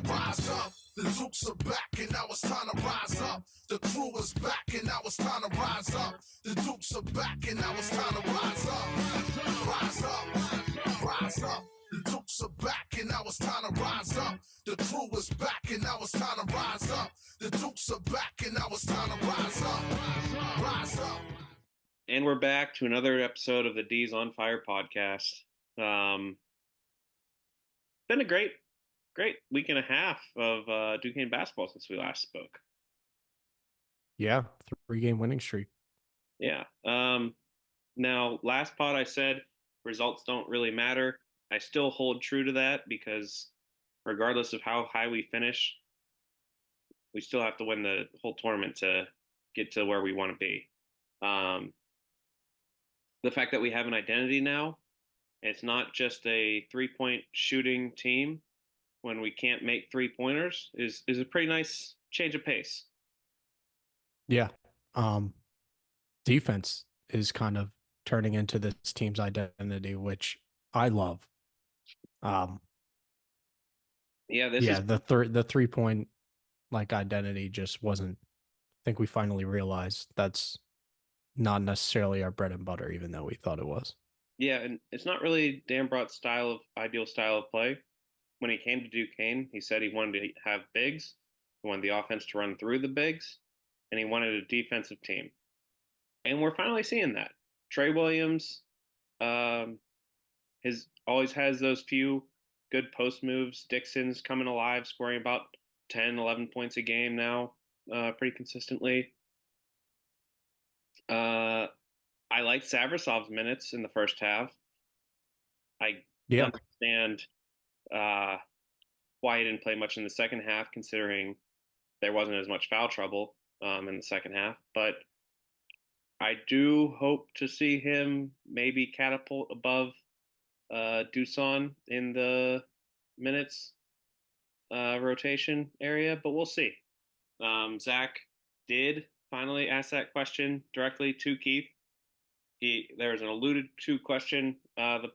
Rise up, the Dukes are back, and now it's time to rise up. The crew is back, and now it's time to rise up. The Dukes are back, and now it's time to rise up. Rise up, rise up. The Dukes are back, and now it's time to rise up. The crew is back, and now it's time to rise up. The Dukes are back, and now it's time to rise up. Rise up. And we're back to another episode of the D's on Fire podcast. Been a great week and a half of Duquesne basketball since we last spoke. Yeah, 3-game winning streak. Yeah. Now, last pod I said results don't really matter. I still hold true to that because regardless of how high we finish, we still have to win the whole tournament to get to where we want to be. The fact that we have an identity now, it's not just a three-point shooting team when we can't make three-pointers is a pretty nice change of pace. Yeah. Defense is kind of turning into this team's identity, which I love. The 3-point like identity just wasn't. I think we finally realized that's not necessarily our bread and butter, even though we thought it was. Yeah, and it's not really Dan Brought's ideal style of play. When he came to Duquesne, he said he wanted to have bigs, he wanted the offense to run through the bigs, and he wanted a defensive team. And we're finally seeing that. Trey Williams always has those few good post moves. Dixon's coming alive, scoring about 10, 11 points a game now, pretty consistently. I like Savrasov's minutes in the first half. I understand why he didn't play much in the second half, considering there wasn't as much foul trouble in the second half. But I do hope to see him maybe catapult above Duquesne in the minutes rotation area, but we'll see. Zach did finally ask that question directly to Keith. There was an alluded to question the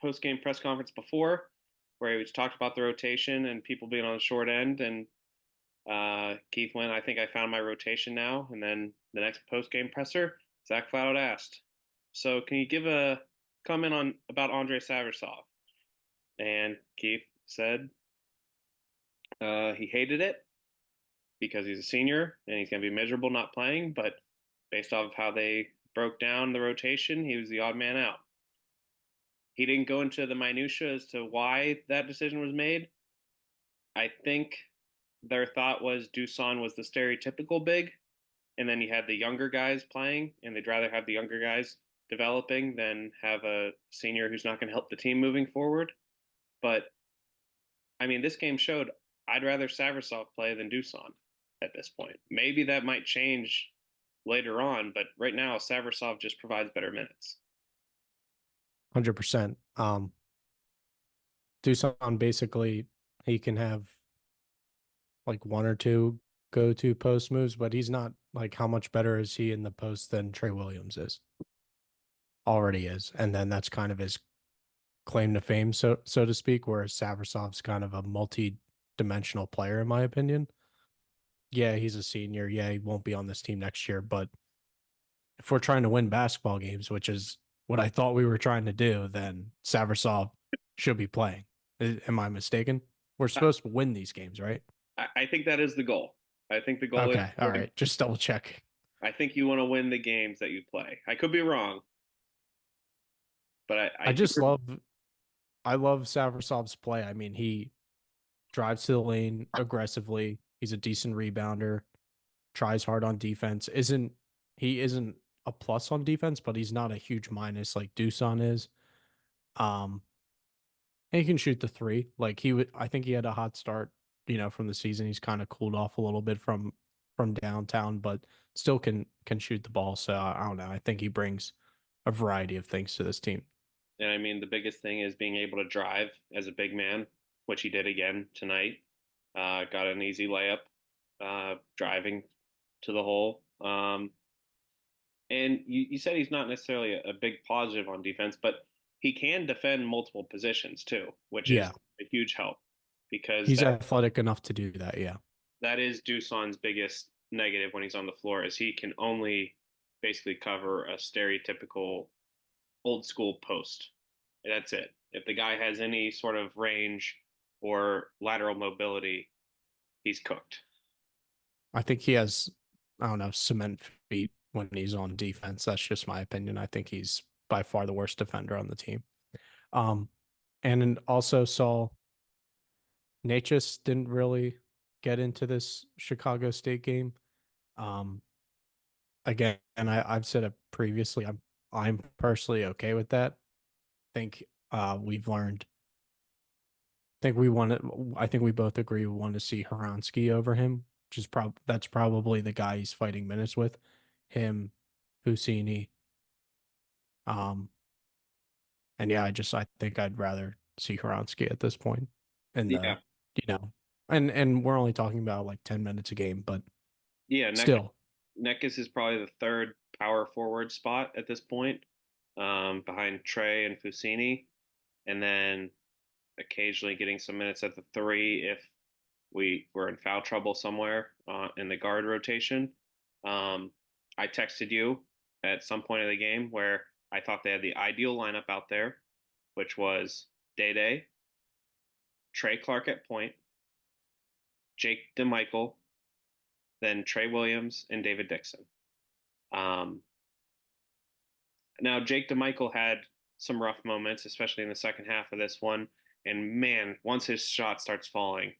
post-game press conference before, where he was talked about the rotation and people being on the short end, and Keith went, "I think I found my rotation now." And then the next post-game presser, Zach flat out asked, "So can you give a comment about Andre Savrasov?" And Keith said he hated it because he's a senior and he's going to be miserable not playing, but based off of how they broke down the rotation, he was the odd man out. He didn't go into the minutia as to why that decision was made. I think their thought was Duquesne was the stereotypical big, and then you had the younger guys playing, and they'd rather have the younger guys developing than have a senior who's not going to help the team moving forward. But, I mean, this game showed I'd rather Savrasov play than Duquesne at this point. Maybe that might change later on, but right now Savrasov just provides better minutes. 100%. Duquesne, basically, he can have like one or two go-to post moves, but he's not like, how much better is he in the post than Trey Williams is? Already is. And then that's kind of his claim to fame, so to speak, whereas Savrasov's kind of a multi-dimensional player, in my opinion. Yeah, he's a senior. Yeah, he won't be on this team next year, but if we're trying to win basketball games, which is what I thought we were trying to do, then Savrasov should be playing. Am I mistaken? We're supposed to win these games, right? I think that is the goal. I think the goal is... Okay, all right. Just double check. I think you want to win the games that you play. I could be wrong. But I love Savrasov's play. I mean, he drives to the lane aggressively. He's a decent rebounder, tries hard on defense. He isn't a plus on defense, but he's not a huge minus like Duquesne is. And he can shoot the three. Like I think he had a hot start, from the season. He's kind of cooled off a little bit from downtown, but still can shoot the ball. So I don't know. I think he brings a variety of things to this team. And I mean, the biggest thing is being able to drive as a big man, which he did again tonight. Got an easy layup, driving to the hole. And you said he's not necessarily a big positive on defense, but he can defend multiple positions too, which is Yeah, a huge help because he's athletic enough to do that. Yeah. that is Duquesne's biggest negative when he's on the floor is he can only basically cover a stereotypical old school post. That's it. If the guy has any sort of range or lateral mobility, he's cooked. I think he has, I don't know, cement feet when he's on defense. That's just my opinion. I think he's by far the worst defender on the team. Um, and also saw Natchez didn't really get into this Chicago State game. Um, again, and I've said it previously. I'm personally okay with that. Think we've learned. Think we want to. I think we both agree we want to see Horonsky over him, which is that's probably the guy he's fighting minutes with. Him, Fusini. Um, and yeah, I think I'd rather see Horonsky at this point in Yeah, the, and we're only talking about like 10 minutes a game, but yeah. still, Neckis is probably the third power forward spot at this point, behind Trey and Fusini, and then occasionally getting some minutes at the three if we were in foul trouble somewhere in the guard rotation. Um, I texted you at some point of the game where I thought they had the ideal lineup out there, which was Day Day, Trey Clark at point, Jake DeMichael, then Trey Williams and David Dixon. Um, Now Jake DeMichael had some rough moments, especially in the second half of this one. And man, once his shot starts falling,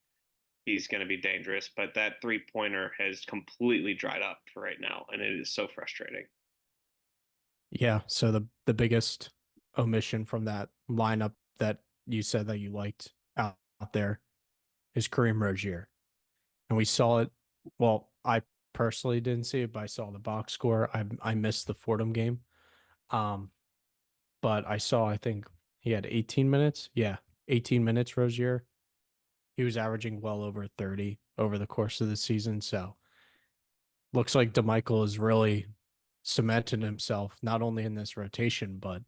he's going to be dangerous. But that 3-pointer has completely dried up for right now, and it is so frustrating. yeah. So the biggest omission from that lineup that you said that you liked out there is Kareem Rozier, and we saw it. Well, I personally didn't see it, but I saw the box score. I missed the Fordham game, um, but I saw. I think he had 18 minutes. Yeah, 18 minutes. Rozier. He was averaging well over 30 over the course of the season. So looks like DeMichael is really cemented himself not only in this rotation but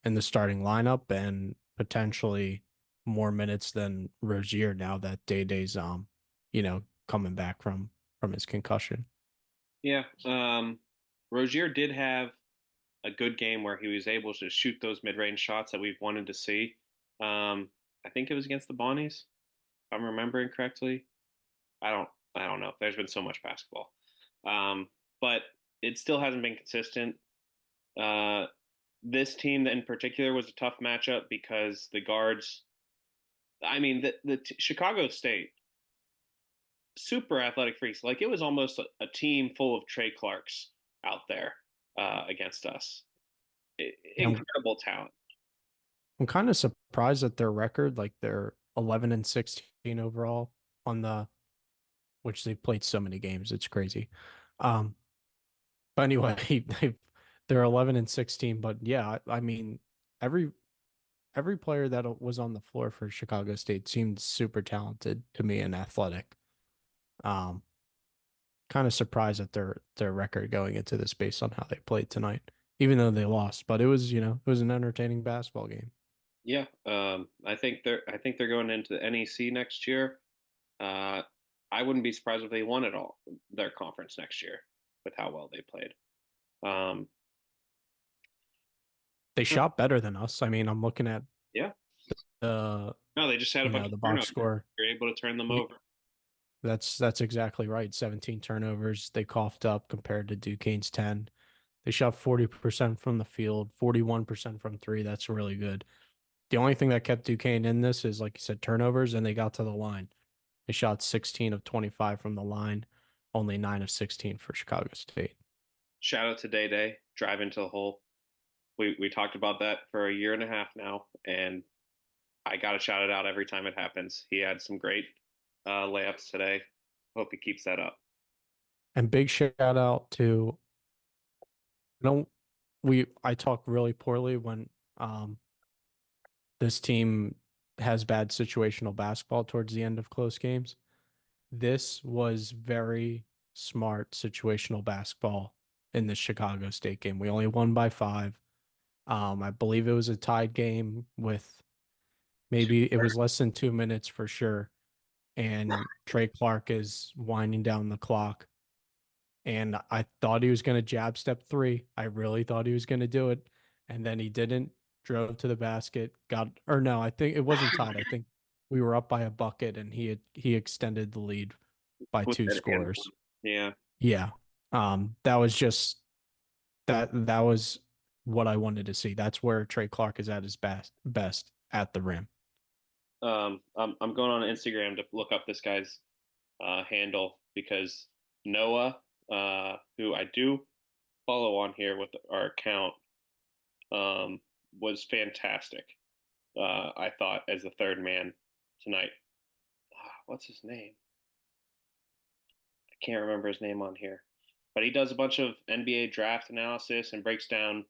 in the starting lineup and potentially more minutes than Rozier now that Day Day's coming back from his concussion. Yeah. Rozier did have a good game where he was able to shoot those mid-range shots that we've wanted to see. I think it was against the Bonnies, if I'm remembering correctly. I don't I don't know. There's been so much basketball. Um, but it still hasn't been consistent. Uh, this team in particular was a tough matchup because the guards. I mean, the Chicago State super athletic freaks. Like it was almost a team full of Trey Clarks out there against us. I'm, Incredible talent. I'm kind of surprised at their record, like they're 11 and 16 overall on the which they've played so many games. It's crazy. Um, but anyway, they're 11 and 16. But yeah, I mean, every every player that was on the floor for Chicago State seemed super talented to me and athletic. Um, kind of surprised at their record going into this based on how they played tonight, even though they lost. But it was it was an entertaining basketball game. Yeah, I think they're going into the NEC next year. Uh, I wouldn't be surprised if they won it all their conference next year with how well they played. Um, They shot better than us. I mean, I'm looking at yeah, the no, they just had a bunch of the box turnovers. score. You're able to turn them over. That's exactly right. 17 turnovers they coughed up compared to Duquesne's 10. They shot 40% from the field, 41% from three. That's really good. The only thing that kept Duquesne in this is, like you said, turnovers, and they got to the line. They shot 16 of 25 from the line, only 9 of 16 for Chicago State. Shout out to Day Day, drive into the hole. We talked about that for a year and a half now, and I got to shout it out every time it happens. He had some great layups today. Hope he keeps that up. And big shout out to, I talk really poorly when this team has bad situational basketball towards the end of close games. This was very smart situational basketball in the Chicago State game. We only won by 5. I believe it was a tied game with maybe it was less than 2 minutes for sure. And Trey Clark is winding down the clock. And I thought he was going to jab step three. I really thought he was going to do it. And then he didn't. Drove to the basket, or no, I think it wasn't tied. I think we were up by a bucket and he extended the lead by with two that hand. scores. Yeah. Yeah. That was just that was what I wanted to see. That's where Trey Clark is at his best at the rim. I'm going on Instagram to look up this guy's handle because Noah, who I do follow on here with our account, was fantastic. I thought as the third man tonight. What's his name? I can't remember his name on here, but he does a bunch of NBA draft analysis and breaks down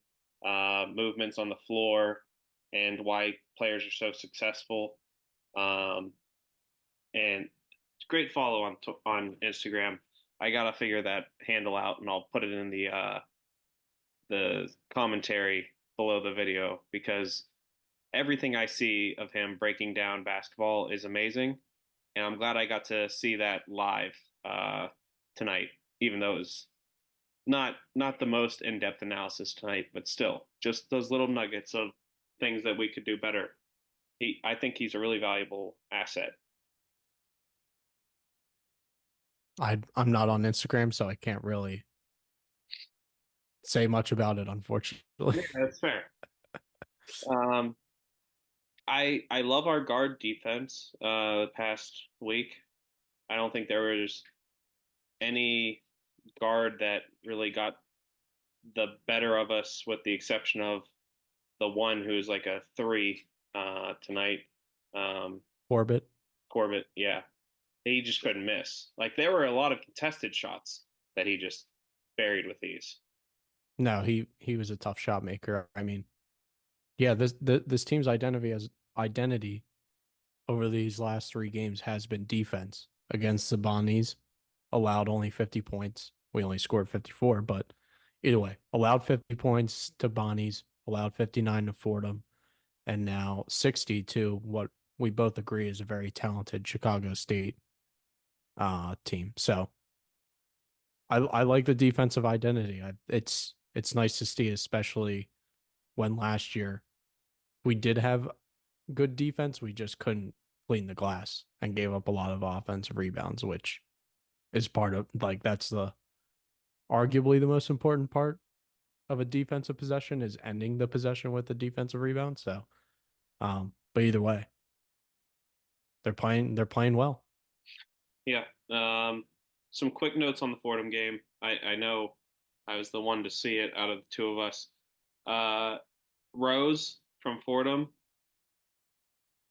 movements on the floor and why players are so successful. Um, and it's a great follow on Instagram. I gotta figure that handle out, and I'll put it in the commentary below the video because everything I see of him breaking down basketball is amazing, and I'm glad I got to see that live tonight, even though it was not the most in-depth analysis tonight, but still, just those little nuggets of things that we could do better. I think he's a really valuable asset. I'm not on Instagram, so I can't really say much about it, unfortunately. Yeah, that's fair. Um, I love our guard defense. The past week, I don't think there was any guard that really got the better of us, with the exception of the one who's like a three tonight. Um, Corbett. Corbett, yeah, he just couldn't miss. Like there were a lot of contested shots that he just buried with these. No, he was a tough shot maker. I mean, yeah, this team's identity over these last three games has been defense. Against the Bonnies, allowed only 50 points. We only scored 54, but either way, allowed 50 points to Bonnies, allowed 59 to Fordham, and now 60 to what we both agree is a very talented Chicago State team. So I like the defensive identity. It's nice to see, especially when last year we did have good defense. We just couldn't clean the glass and gave up a lot of offensive rebounds, which is part of like that's the arguably the most important part of a defensive possession is ending the possession with a defensive rebound. So, but either way, they're playing well. Yeah. Some quick notes on the Fordham game. I know I was the one to see it out of the two of us. Uh, Rose from Fordham,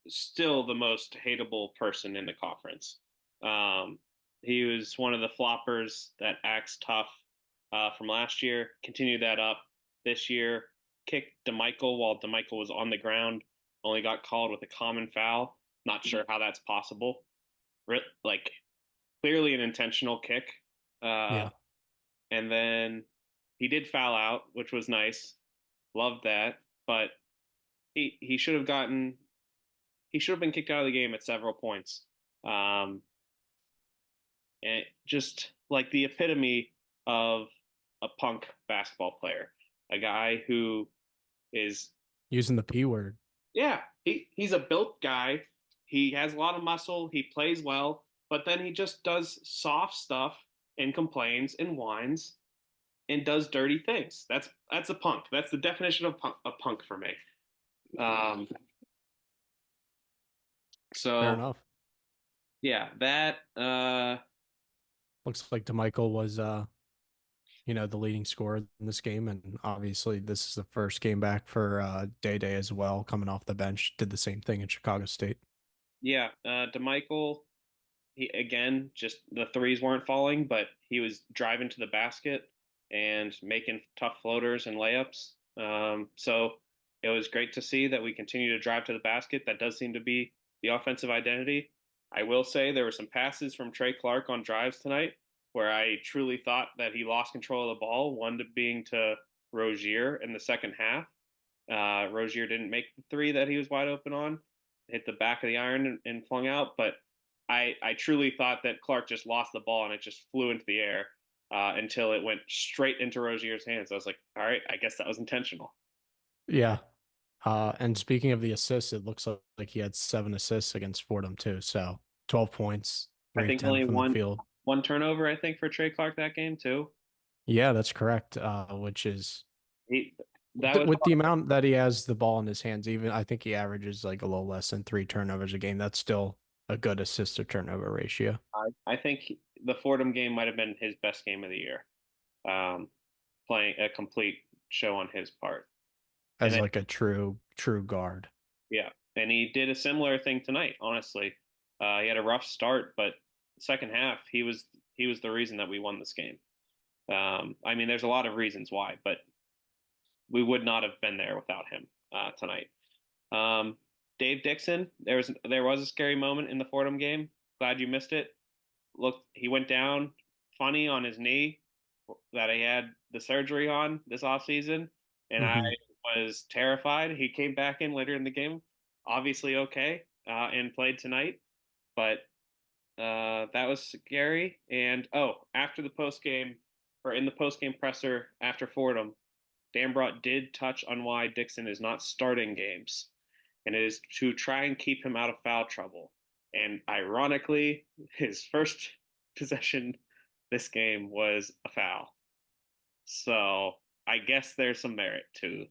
still the most hateable person in the conference. Um, he was one of the floppers that acts tough from last year. Continued that up this year. Kicked DeMichael while DeMichael was on the ground. Only got called with a common foul. Not sure how that's possible. Like clearly an intentional kick. Uh, Yeah, and then he did foul out, which was nice. Loved that. But he should have been kicked out of the game at several points. Um, and just like the epitome of a punk basketball player, a guy who is, using the P word. yeah, he's a built guy. He has a lot of muscle. He plays well, but then he just does soft stuff and complains and whines and does dirty things. That's a punk. That's the definition of a punk for me. Um, Fair so enough. yeah, that Looks like DeMichael was the leading scorer in this game, and obviously this is the first game back for Day Day as well, coming off the bench. Did the same thing in Chicago State. yeah, DeMichael, he again, just the threes weren't falling, but he was driving to the basket and making tough floaters and layups. So it was great to see that we continue to drive to the basket. That does seem to be the offensive identity. I will say there were some passes from Trey Clark on drives tonight where I truly thought that he lost control of the ball. One being to Rozier in the second half. Rozier didn't make the three that he was wide open on, hit the back of the iron and flung out. But I truly thought that Clark just lost the ball and it just flew into the air until it went straight into Rozier's hands. I was like, all right, I guess that was intentional. Yeah. And speaking of the assists, it looks like he had 7 assists against Fordham too. So 12 points, I 3 of think 10 only from the field. one turnover, I think, for Trey Clark that game too. Yeah, that's correct. Which is He that was with the amount that he has the ball in his hands, even I think he averages like a little less than 3 turnovers a game. That's still a good assist to turnover ratio I think the Fordham game might have been his best game of the year. Um, Playing a complete show on his part, and as then like a true guard. yeah, and he did a similar thing tonight. Honestly, he had a rough start, but second half he was the reason that we won this game. I mean, there's a lot of reasons why, but we would not have been there without him tonight. Um, Dave Dixon, there was a scary moment in the Fordham game. Glad you missed it. Look, he went down funny on his knee that he had the surgery on this offseason, and I Hmm. was terrified. He came back in later in the game, obviously okay, and played tonight, but that was scary. And after the post game, or in the post game presser after Fordham, Dambrot did touch on why Dixon is not starting games, and it is to try and keep him out of foul trouble. And ironically, his first possession this game was a foul. So I guess there's some merit to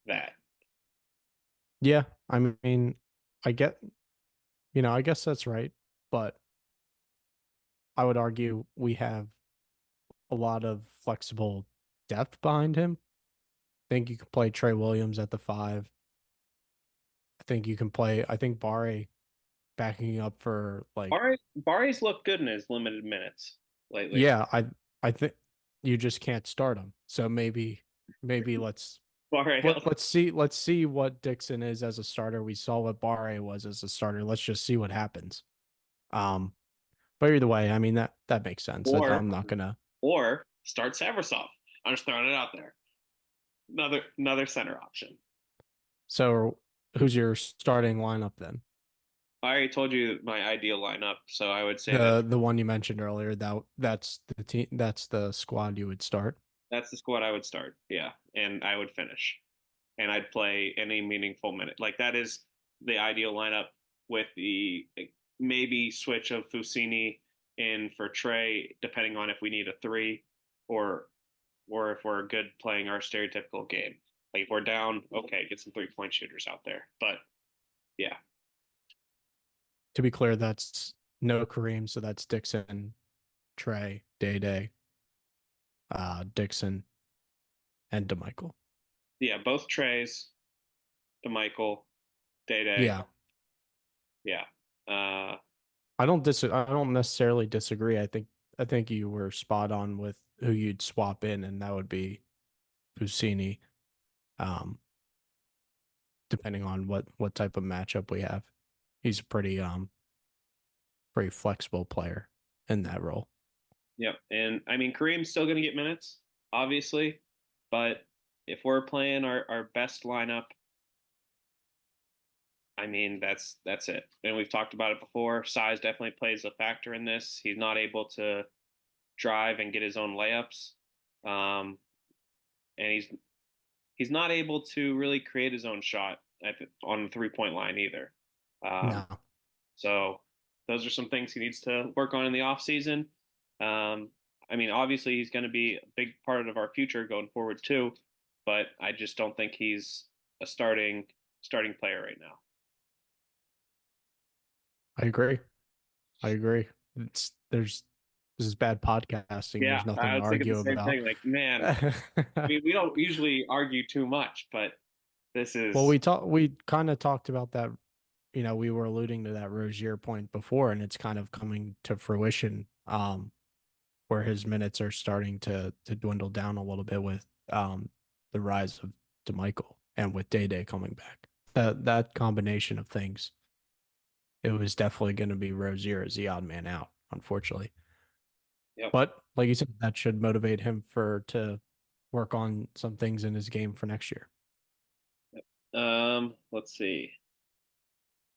that. Yeah, I mean, I get, I guess that's right, but I would argue we have a lot of flexible depth behind him. I think you can play Trey Williams at the 5. I think you can play. I think Barre backing up for like, Bari's looked good in his limited minutes lately. yeah, I think you just can't start him. So maybe Bari, let's see what Dixon is as a starter. We saw what Barre was as a starter. Let's just see what happens. Um, but either way, I mean that makes sense. or I'm not gonna. start Savrasov. I'm just throwing it out there. Another center option. So who's your starting lineup then? I already told you my ideal lineup, so I would say that The one you mentioned earlier, that's the team, that's the squad you would start. that's the squad I would start. Yeah, and I would finish, and I'd play any meaningful minute. Like that is the ideal lineup with the maybe switch of Fusini in for Trey, depending on if we need a three, or if we're good playing our stereotypical game. Like if we're down, okay, get some 3-point shooters out there. But yeah, To be clear, that's no Kareem, so that's Dixon, Trey, Day Day, Dixon, and DeMichael. yeah, both Treys, DeMichael, Day Day, Yeah, yeah. Uh, I don't necessarily disagree. I think you were spot on with who you'd swap in, and that would be Fusini, um, depending on what type of matchup we have. He's a pretty flexible player in that role. Yep. And I mean, Kareem's still going to get minutes, obviously. But if we're playing our best lineup, I mean, that's it. And we've talked about it before. Size definitely plays a factor in this. He's not able to drive and get his own layups. Um, and he's not able to really create his own shot on the 3-point line either. Um, No, So those are some things he needs to work on in the offseason. I mean, obviously he's going to be a big part of our future going forward too, but I just don't think he's a starting player right now. I agree. I agree. This is bad podcasting. Yeah, There's nothing I to was thinking the argue same about. thing. Like, man, I mean, we don't usually argue too much, but this Well, is we kind of talked about that. We were alluding to that Rozier point before, and it's kind of coming to fruition. Where his minutes are starting to dwindle down a little bit with the rise of DeMichael and with Day Day coming back. That combination of things, it was definitely going to be Rozier as the odd man out, unfortunately. yep. But like you said, that should motivate him to work on some things in his game for next year. Let's see.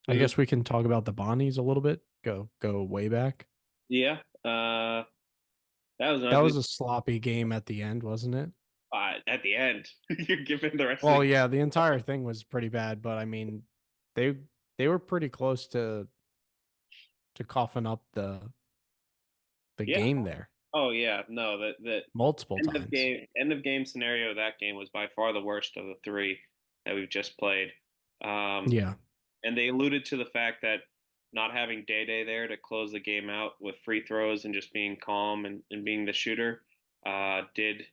I Who? guess we can talk about the Bonnies a little bit. Go way back. Yeah. That was an That ugly was a sloppy game at the end, wasn't it? at the end. You're giving the rest of Well, the yeah, the entire thing was pretty bad, but I mean, they they were pretty close to coughing up the yeah. game there Oh yeah. No, the multiple times. end of game scenario of that game was by far the worst of the three that we've just played. Um, Yeah, and they alluded to the fact that not having Day Day there to close the game out with free throws and just being calm and being the shooter, did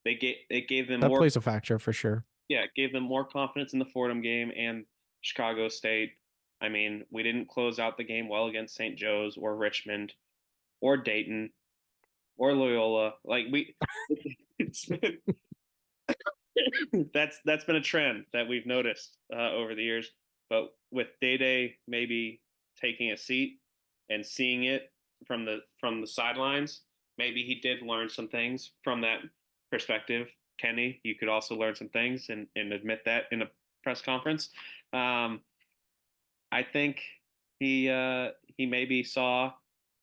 it gave them that more, plays a factor for sure. yeah, it gave them more confidence in the Fordham game and Chicago State. I mean, we didn't close out the game well against St. Joe's or Richmond or Dayton or Loyola. Like we, it's been, that's been a trend that we've noticed over the years. But with Day Day maybe taking a seat and seeing it from the sidelines, maybe he did learn some things from that perspective. Kenny, you could also learn some things and admit that in a press conference. Um, I think he maybe saw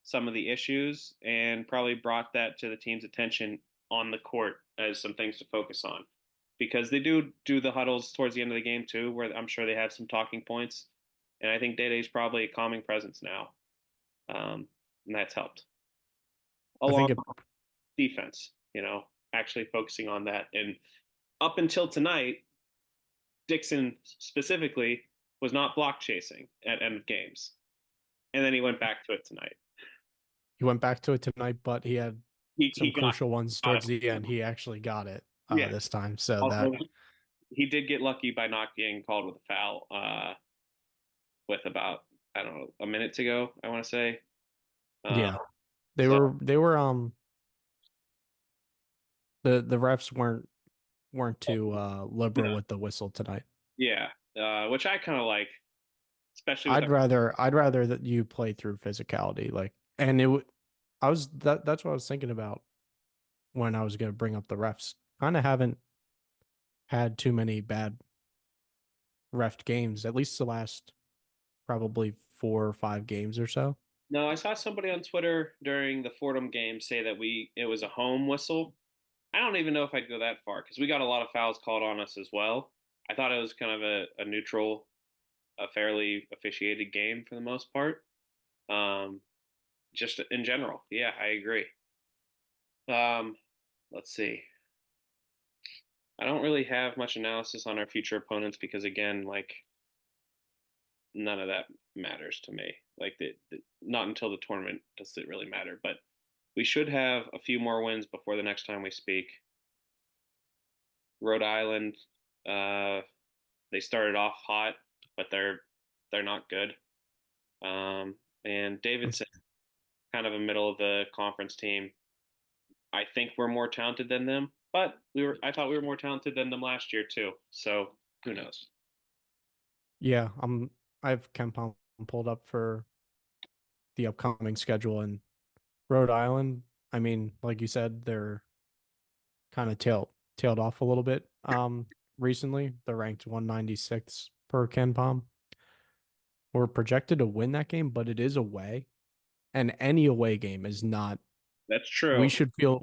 some of the issues and probably brought that to the team's attention on the court as some things to focus on, because they do the huddles towards the end of the game too, where I'm sure they have some talking points, and I think Day Day's probably a calming presence now, and that's helped I along think it with defense. Actually focusing on that, and up until tonight, Dixon specifically was not block chasing at end of games, and then he went back to it tonight. he went back to it tonight, but he had He some crucial ones got towards the it. end. He actually got it Yeah. this time, so Also, that he did get lucky by not getting called with a foul with about, I don't know, a minute to go, I want to say. Uh, yeah, they so were they were the refs weren't too liberal no, with the whistle tonight. yeah, which I kind of like, especially with I'd rather that you play through physicality, like, and it would. I was that's what I was thinking about when I was going to bring up the refs. Kind of haven't had too many bad ref games, at least the last probably 4 or 5 games or so. no. I saw somebody on Twitter during the Fordham game say that it was a home whistle. I don't even know if I'd go that far because we got a lot of fouls called on us as well. I thought it was kind of a neutral, a fairly officiated game for the most part. Um, just in general, yeah, I agree. Um, let's see. I don't really have much analysis on our future opponents because, again, like none of that matters to me. Like not until the tournament does it really matter. But we should have a few more wins before the next time we speak. Rhode Island, uh, they started off hot, but they're not good. And Davidson, kind of a middle of the conference team. I think we're more talented than them, but I thought we were more talented than them last year too. So who knows? Yeah, I have Kempom pulled up for the upcoming schedule in Rhode Island. I mean, like you said, they're kind of tailed off a little bit. Recently they're ranked 196 per Ken Palm. We're projected to win that game, but it is away, and any away game is not. That's true. We should feel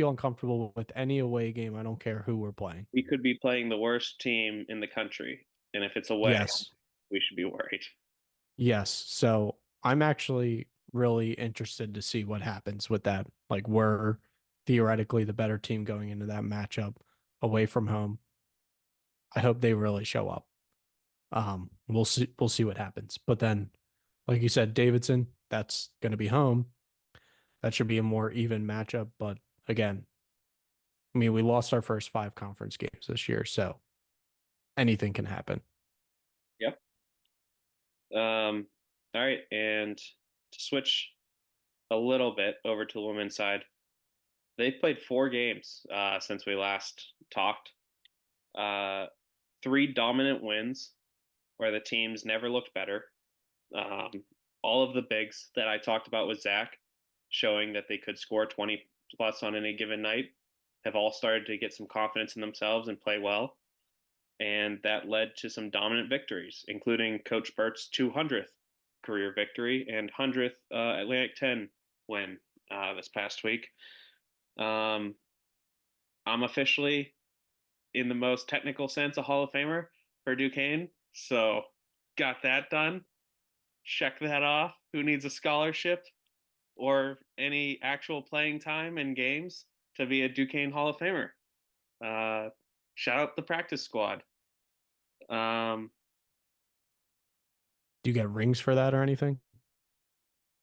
uncomfortable with any away game. I don't care who we're playing. We could be playing the worst team in the country, and if it's away, Yes, we should be worried. yes. So I'm actually really interested to see what happens with that. Like we're theoretically the better team going into that matchup away from home. I hope they really show up. We'll see what happens. But then, like you said, Davidson, that's going to be home. That should be a more even matchup. But again, I mean, we lost our first 5 conference games this year, so anything can happen. Yep. All right, and to switch a little bit over to the women's side, they've played 4 games since we last talked. Uh, 3 dominant wins where the teams never looked better. Um, all of the bigs that I talked about with Zach, showing that they could score 20 plus on any given night, have all started to get some confidence in themselves and play well. and that led to some dominant victories, including Coach Burt's 200th career victory and 100th Atlantic 10 win this past week. I'm officially, in the most technical sense, a Hall of Famer for Duquesne, so got that done. Check that off. Who needs a scholarship or any actual playing time in games to be a Duquesne Hall of Famer? Shout out the practice squad. Um, Do you get rings for that or anything?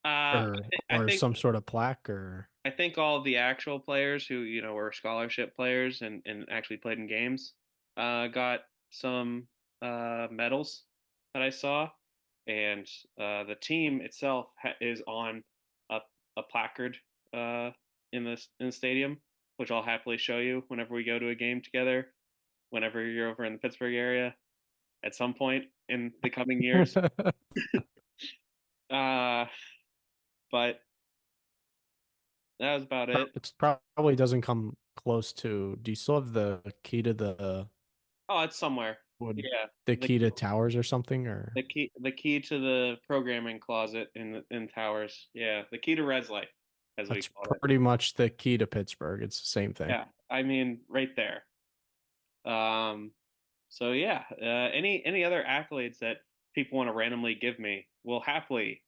Or I or think some sort of plaque or I think all of the actual players who were scholarship players and actually played in games got some medals that I saw, and the team itself is on a a placard uh, in the stadium, which I'll happily show you whenever we go to a game together. Whenever you're over in the Pittsburgh area at some point in the coming years. Uh, but that was about it. It's probably doesn't come close to. Do you still have the key to the Oh, it's somewhere. would Yeah, the the key to towers or something or the key to the programming closet in Towers. Yeah, the key to Res Life, as we that's call it. pretty much the key to Pittsburgh. It's the same thing. Yeah, I mean right there. Um, so yeah, any other accolades that people want to randomly give me, will happily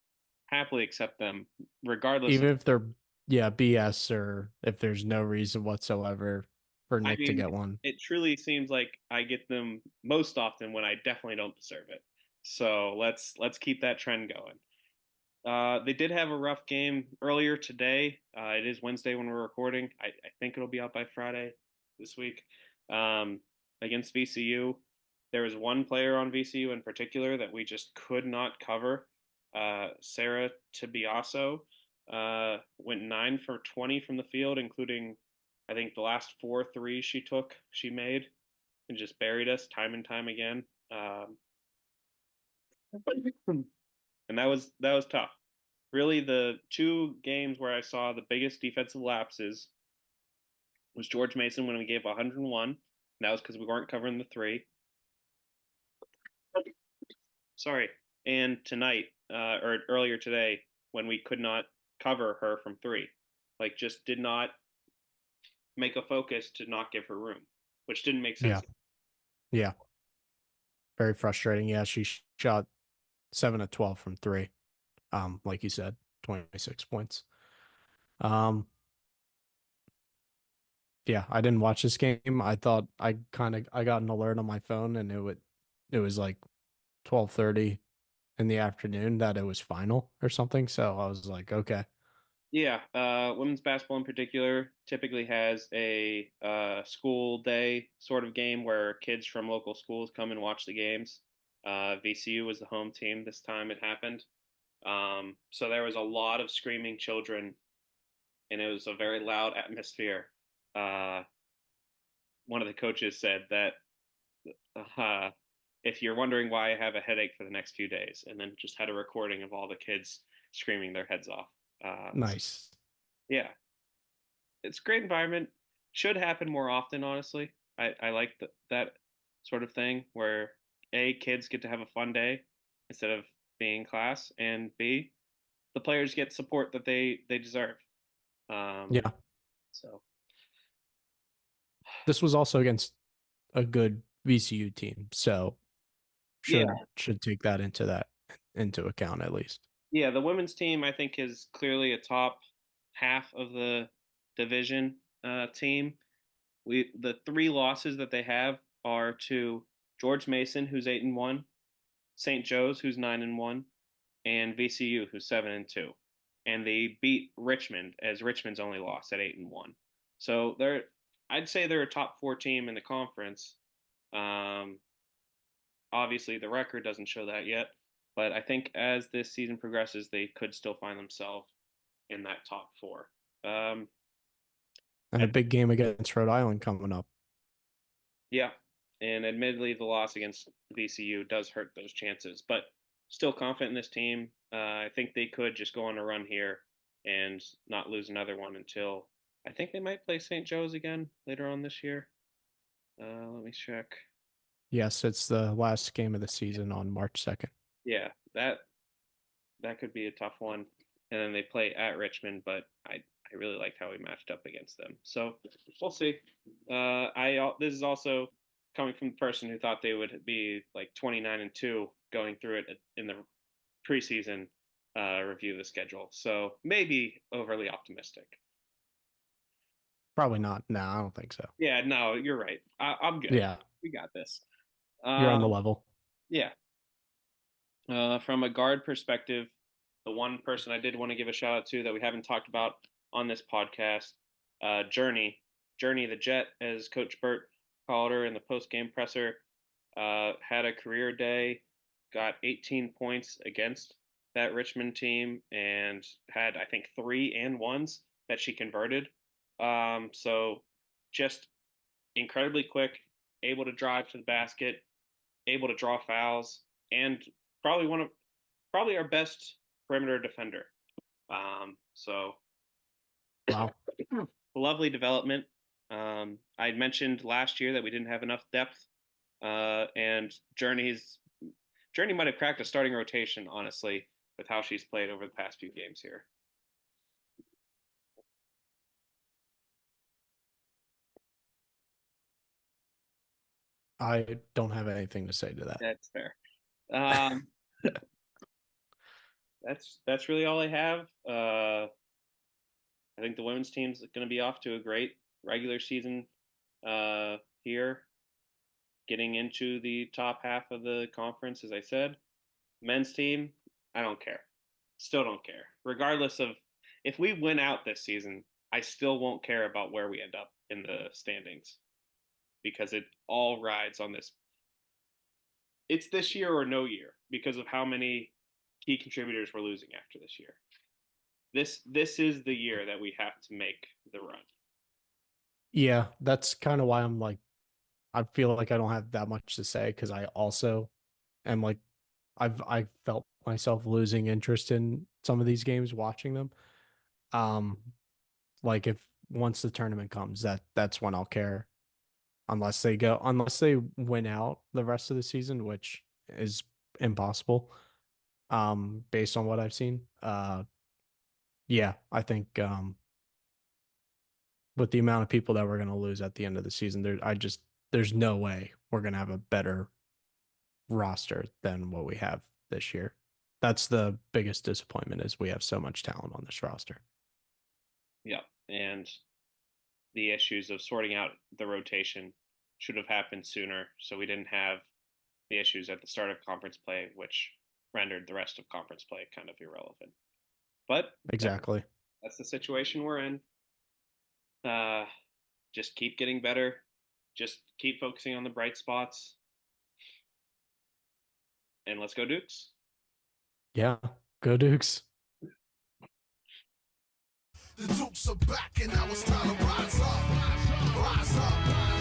accept them, regardless of. Even if they're yeah, BS or if there's no reason whatsoever for I Nick to mean, get one. it truly seems like I get them most often when I definitely don't deserve it. So let's keep that trend going. They did have a rough game earlier today. It is Wednesday when we're recording. I think it'll be out by Friday this week. Um, Against VCU. There was one player on VCU in particular that we just could not cover. Sarah Tibiaso went 9 for 20 from the field, including, I think, the last 4 threes she made, and just buried us time and time again. And that was tough. Really, the two games where I saw the biggest defensive lapses was George Mason when we gave 101. And that was because we weren't covering the three. Sorry. And tonight, or earlier today, when we could not cover her from three, like just did not make a focus to not give her room, which didn't make sense. Yeah. Yeah. Very frustrating. Yeah, she shot 7 of 12 from 3. Like you said, 26 points. Um yeah, I didn't watch this game. I thought I got an alert on my phone and it was like 12:30 in the afternoon that it was final or something. So I was like, okay. Yeah, women's basketball in particular typically has a school day sort of game where kids from local schools come and watch the games. VCU was the home team this time it happened. So there was a lot of screaming children, and it was a very loud atmosphere. Uh, One of the coaches said that uh, if you're wondering why I have a headache for the next few days, and then just had a recording of all the kids screaming their heads off. Nice. Yeah, it's a great environment. Should happen more often, honestly. I like that sort of thing where A, kids get to have a fun day instead of being in class, and B, the players get support that they deserve. Um, Yeah. so This was also against a good VCU team. So yeah, should take that into account at least. yeah, the women's team I think is clearly a top half of the division team. The three losses that they have are to George Mason, who's 8-1, St. Joe's, who's 9-1, and VCU, who's 7-2. And they beat Richmond, as Richmond's only lost at 8-1. So I'd say they're a top four team in the conference. Um, Obviously, the record doesn't show that yet, but I think as this season progresses, they could still find themselves in that top four. Um, And a big game against Rhode Island coming up. Yeah, and admittedly, the loss against VCU does hurt those chances, but still confident in this team. I think they could just go on a run here and not lose another one until I think they might play St. Joe's again later on this year. Let me check. Yes, it's the last game of the season on March 2nd. Yeah, that could be a tough one. And then they play at Richmond, but I really liked how we matched up against them. So we'll see. This is also coming from the person who thought they would be like 29-2 going through it in the preseason review of the schedule. So maybe overly optimistic. Probably not. No, I don't think so. Yeah, no, you're right. I'm good. Yeah, We got this. you're on the level. Yeah. From a guard perspective, the one person I did want to give a shout out to that we haven't talked about on this podcast, Journey the Jet, as Coach Burt called her in the post game presser, had a career day, got 18 points against that Richmond team, and had I think 3-and-1s that she converted. So just incredibly quick, able to drive to the basket, able to draw fouls, and probably our best perimeter defender. So Wow. lovely development. I mentioned last year that we didn't have enough depth, and Journey might have cracked a starting rotation, honestly, with how she's played over the past few games here. I don't have anything to say to that. That's fair. That's really all I have. I think the women's team's going to be off to a great regular season here, getting into the top half of the conference, as I said. Men's team, I don't care. Still don't care. Regardless of if we win out this season, I still won't care about where we end up in the standings because it all rides on this. It's this year or no year because of how many key contributors we're losing after this year. This is the year that we have to make the run. Yeah, that's kind of why I'm like, I feel like I don't have that much to say because I also am like, I felt myself losing interest in some of these games, watching them. Like if once the tournament comes, that's when I'll care. Unless they win out the rest of the season, which is impossible, based on what I've seen. Yeah, I think with the amount of people that we're gonna lose at the end of the season, there's no way we're gonna have a better roster than what we have this year. That's the biggest disappointment is we have so much talent on this roster. Yeah, and the issues of sorting out the rotation should have happened sooner, so we didn't have the issues at the start of conference play, which rendered the rest of conference play kind of irrelevant. But Exactly. that's the situation we're in. Just keep getting better. Just keep focusing on the bright spots. And let's go Dukes. Yeah. Go Dukes. The Dukes are back and now it's time to rise up. Rise up.